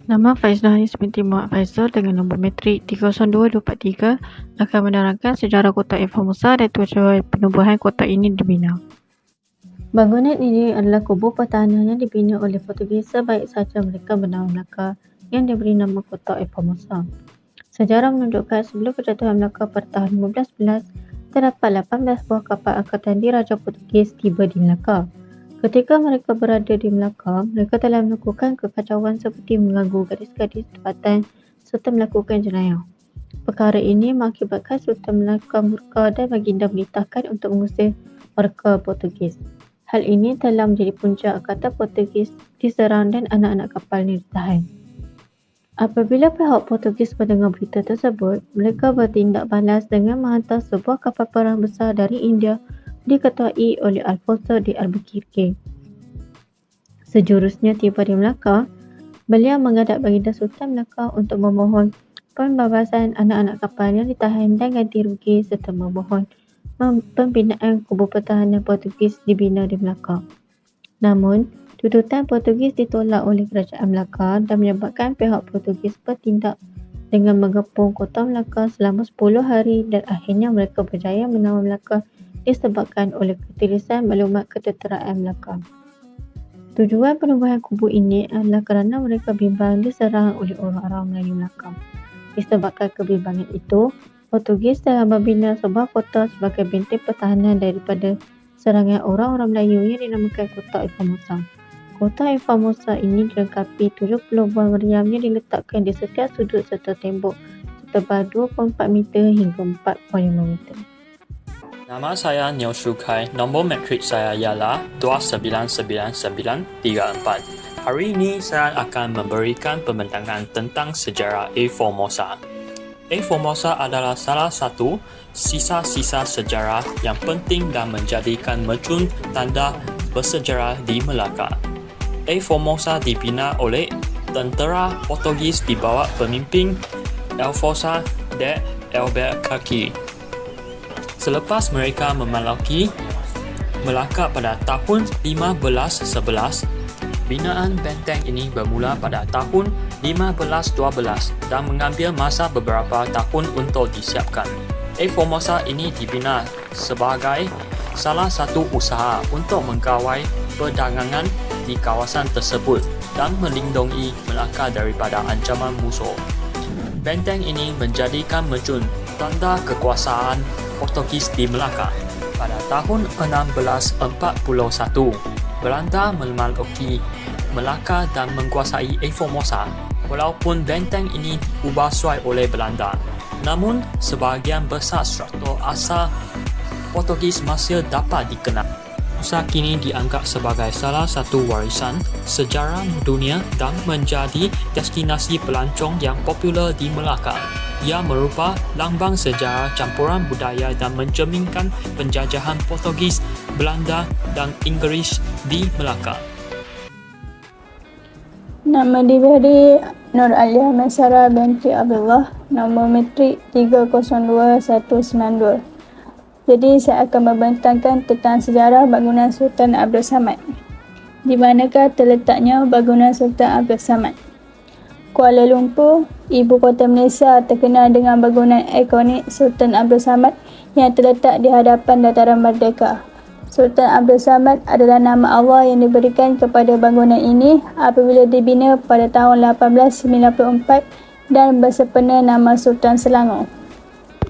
Nama Faiz Hanis binti Muhammad Faizal dengan nombor metrik 302243 akan menerangkan sejarah Kota Formosa dan tujuan penubuhan kota ini dibina. Bangunan ini adalah kubu pertahanan yang dibina oleh Portugis sebaik sahaja mereka bernama Melaka yang diberi nama Kota Formosa. Sejarah menunjukkan sebelum kejatuhan Melaka pada tahun 1511, terdapat 18 buah kapal angkatan diraja Portugis tiba di Melaka. Ketika mereka berada di Melaka, mereka telah melakukan kekacauan seperti mengganggu gadis-gadis tempatan serta melakukan jenayah. Perkara ini mengakibatkan Sultan Melaka murka dan baginda memerintahkan untuk mengusir warga Portugis. Hal ini telah menjadi punca angkatan Portugis diserang dan anak-anak kapalnya ditahan. Apabila pihak Portugis mendengar berita tersebut, mereka bertindak balas dengan menghantar sebuah kapal perang besar dari India diketuai oleh Alfonso de Albuquerque. Sejurusnya tiba di Melaka, beliau menghadap baginda Sultan Melaka untuk memohon pembebasan anak-anak kapal yang ditahan dan ganti rugi serta memohon pembinaan kubu pertahanan Portugis dibina di Melaka. Namun, tuntutan Portugis ditolak oleh kerajaan Melaka dan menyebabkan pihak Portugis bertindak dengan mengepung kota Melaka selama 10 hari dan akhirnya mereka berjaya menawar Melaka disebabkan oleh ketirisan maklumat ketenteraan Melaka. Tujuan penubuhan kubu ini adalah kerana mereka bimbang diserang oleh orang-orang Melayu Melaka. Disebabkan kebimbangan itu, Portugis telah membina sebuah kota sebagai benteng pertahanan daripada serangan orang-orang Melayu yang dinamakan Kota Formosa. Kota Formosa ini dilengkapi 70 buah meriam yang diletakkan di setiap sudut serta tembok setebal 24 meter hingga 4.5 meter. Nama saya Nyo Shu Kai, nombor metrik saya ialah 299934. Hari ini saya akan memberikan pembentangan tentang sejarah Formosa. Formosa adalah salah satu sisa-sisa sejarah yang penting dan menjadikan mercun tanda bersejarah di Melaka. Formosa dibina oleh tentera Portugis di bawah pemimpin Alfonso de Albuquerque. Selepas mereka memalaki Melaka pada tahun 1511, binaan benteng ini bermula pada tahun 1512 dan mengambil masa beberapa tahun untuk disiapkan. Formosa ini dibina sebagai salah satu usaha untuk mengkawal perdagangan di kawasan tersebut dan melindungi Melaka daripada ancaman musuh. Benteng ini menjadikan mercun tanda kekuasaan Portugis di Melaka. Pada tahun 1641, Belanda memalaki Melaka dan menguasai Formosa. Walaupun benteng ini diubah suai oleh Belanda, namun sebahagian besar struktur asal Portugis masih dapat dikenal. Formosa kini dianggap sebagai salah satu warisan sejarah dunia dan menjadi destinasi pelancong yang popular di Melaka. Ia merupakan lambang sejarah campuran budaya dan mencerminkan penjajahan Portugis, Belanda dan Inggeris di Melaka. Nama diberi Nur Alia Maisara binti Abdullah, nombor metrik 302192. Jadi saya akan membentangkan tentang sejarah bangunan Sultan Abdul Samad. Di manakah terletaknya bangunan Sultan Abdul Samad? Kuala Lumpur, ibu kota Malaysia, terkenal dengan bangunan ikonik Sultan Abdul Samad yang terletak di hadapan Dataran Merdeka. Sultan Abdul Samad adalah nama Allah yang diberikan kepada bangunan ini apabila dibina pada tahun 1894 dan bersepena nama Sultan Selangor.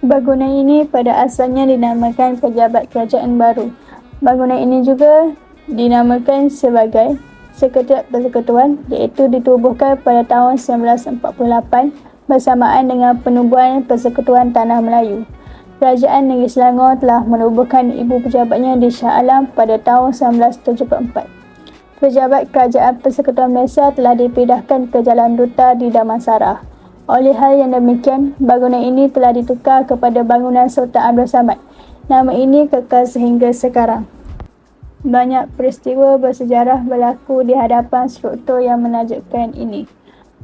Bangunan ini pada asalnya dinamakan Pejabat Kerajaan Baru. Bangunan ini juga dinamakan sebagai Sekretariat Persekutuan, iaitu ditubuhkan pada tahun 1948 bersamaan dengan penubuhan Persekutuan Tanah Melayu. Kerajaan Negeri Selangor telah menubuhkan ibu pejabatnya di Shah Alam pada tahun 1974. Pejabat Kerajaan Persekutuan Malaysia telah dipindahkan ke Jalan Duta di Damansara. Oleh hal yang demikian, bangunan ini telah ditukar kepada bangunan Sultan Abdul Samad. Nama ini kekal sehingga sekarang. Banyak peristiwa bersejarah berlaku di hadapan struktur yang menakjubkan ini.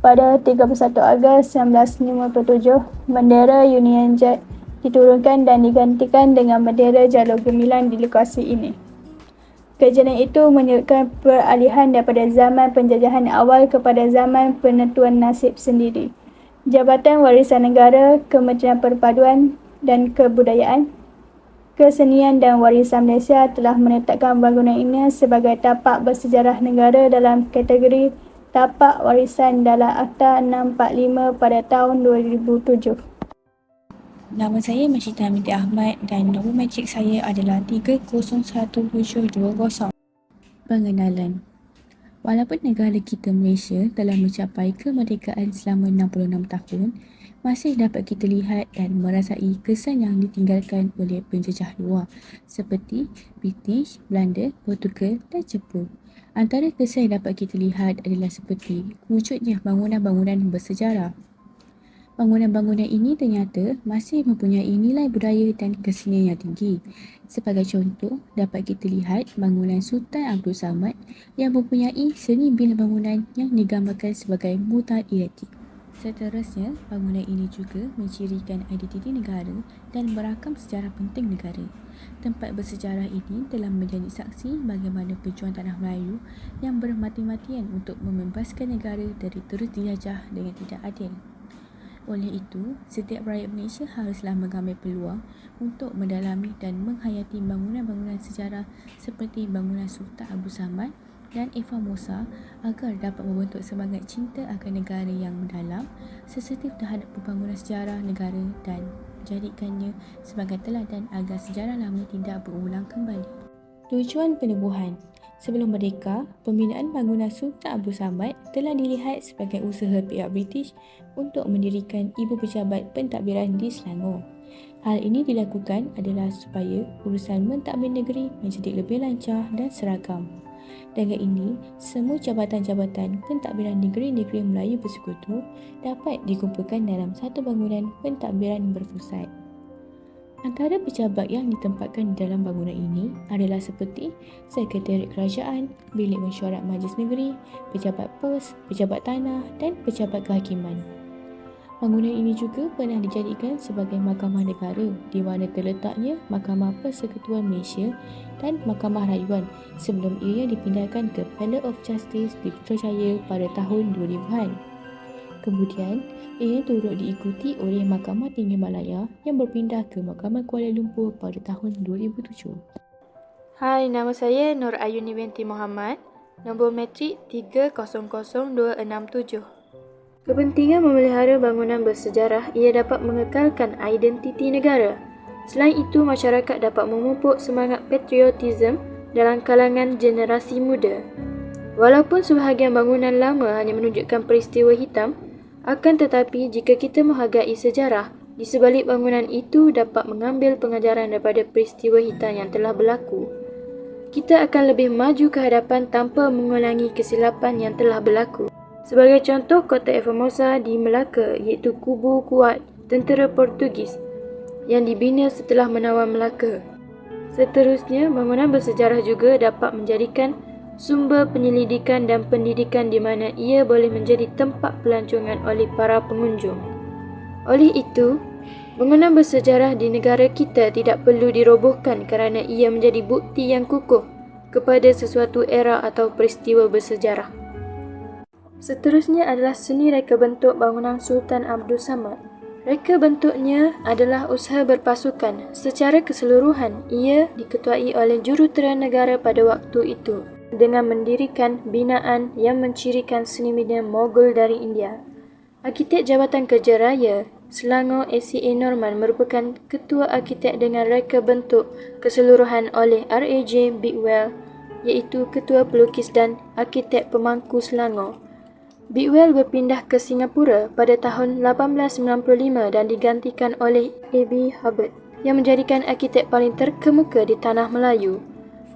Pada 31 Ogos 1957, bendera Union Jack diturunkan dan digantikan dengan bendera Jalur Gemilang di lokasi ini. Kejadian itu menyebabkan peralihan daripada zaman penjajahan awal kepada zaman penentuan nasib sendiri. Jabatan Warisan Negara, Kementerian Perpaduan dan Kebudayaan, Kesenian dan Warisan Malaysia telah menetapkan bangunan ini sebagai tapak bersejarah negara dalam kategori tapak warisan dalam Akta 645 pada tahun 2007. Nama saya Masyita Hamidi Ahmad dan nombor matrik saya adalah 301720. Pengenalan. Walaupun negara kita Malaysia telah mencapai kemerdekaan selama 66 tahun, masih dapat kita lihat dan merasai kesan yang ditinggalkan oleh penjajah luar seperti British, Belanda, Portugal dan Jepun. Antara kesan yang dapat kita lihat adalah seperti wujudnya bangunan-bangunan bersejarah. Bangunan-bangunan ini ternyata masih mempunyai nilai budaya dan kesenian yang tinggi. Sebagai contoh, dapat kita lihat bangunan Sultan Abdul Samad yang mempunyai seni bina bangunan yang digambarkan sebagai mutal eretik. Seterusnya, bangunan ini juga mencirikan identiti negara dan merakam sejarah penting negara. Tempat bersejarah ini telah menjadi saksi bagaimana pejuang tanah Melayu yang bermati-matian untuk membebaskan negara dari terus dijajah dengan tidak adil. Oleh itu, setiap rakyat Malaysia haruslah mengambil peluang untuk mendalami dan menghayati bangunan-bangunan sejarah seperti bangunan Sultan Abdul Samad dan Eva Musa agar dapat membentuk semangat cinta akan negara yang mendalam, sensitif terhadap pembangunan sejarah negara dan menjadikannya sebagai teladan agar sejarah lama tidak berulang kembali. Tujuan penubuhan. Sebelum merdeka, pembinaan bangunan Sultan Abdul Samad telah dilihat sebagai usaha pihak British untuk mendirikan ibu pejabat pentadbiran di Selangor. Hal ini dilakukan adalah supaya urusan mentadbir negeri menjadi lebih lancar dan seragam. Dengan ini, semua jabatan-jabatan pentadbiran negeri-negeri Melayu bersekutu dapat dikumpulkan dalam satu bangunan pentadbiran berpusat. Antara pejabat yang ditempatkan di dalam bangunan ini adalah seperti Sekretariat Kerajaan, Bilik Mesyuarat Majlis Negeri, Pejabat Pos, Pejabat Tanah dan Pejabat Kehakiman. Bangunan ini juga pernah dijadikan sebagai Mahkamah Negara di mana terletaknya Mahkamah Persekutuan Malaysia dan Mahkamah Rayuan sebelum ianya dipindahkan ke Palace of Justice di Putrajaya pada tahun 2000-an. Kemudian, ia turut diikuti oleh Mahkamah Tinggi Malaya yang berpindah ke Mahkamah Kuala Lumpur pada tahun 2007. Hai, nama saya Nur Ayuni binti Muhammad, nombor matrik 300267. Kepentingan memelihara bangunan bersejarah ia dapat mengekalkan identiti negara. Selain itu, masyarakat dapat memupuk semangat patriotisme dalam kalangan generasi muda. Walaupun sebahagian bangunan lama hanya menunjukkan peristiwa hitam, akan tetapi jika kita menghargai sejarah, di sebalik bangunan itu dapat mengambil pengajaran daripada peristiwa hitam yang telah berlaku. Kita akan lebih maju ke hadapan tanpa mengulangi kesilapan yang telah berlaku. Sebagai contoh, Kota Formosa di Melaka iaitu kubu kuat tentera Portugis yang dibina setelah menawan Melaka. Seterusnya, bangunan bersejarah juga dapat menjadikan sumber penyelidikan dan pendidikan di mana ia boleh menjadi tempat pelancongan oleh para pengunjung. Oleh itu, bangunan bersejarah di negara kita tidak perlu dirobohkan kerana ia menjadi bukti yang kukuh kepada sesuatu era atau peristiwa bersejarah. Seterusnya adalah seni reka bentuk bangunan Sultan Abdul Samad. Reka bentuknya adalah usaha berpasukan. Secara keseluruhan, ia diketuai oleh jurutera negara pada waktu itu dengan mendirikan binaan yang mencirikan seni bina Mogul dari India. Arkitek Jabatan Kerja Raya Selangor ACA Norman merupakan ketua arkitek dengan reka bentuk keseluruhan oleh RAJ Bigwell iaitu ketua pelukis dan arkitek pemangku Selangor. Bigwell berpindah ke Singapura pada tahun 1895 dan digantikan oleh A.B. Hubbard yang menjadikan arkitek paling terkemuka di Tanah Melayu.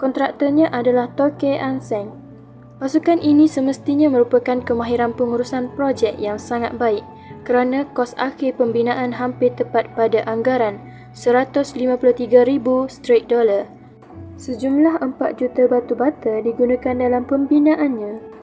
Kontraktornya adalah Toke Anseng. Pasukan ini semestinya merupakan kemahiran pengurusan projek yang sangat baik kerana kos akhir pembinaan hampir tepat pada anggaran $153,000. Sejumlah 4 juta batu bata digunakan dalam pembinaannya.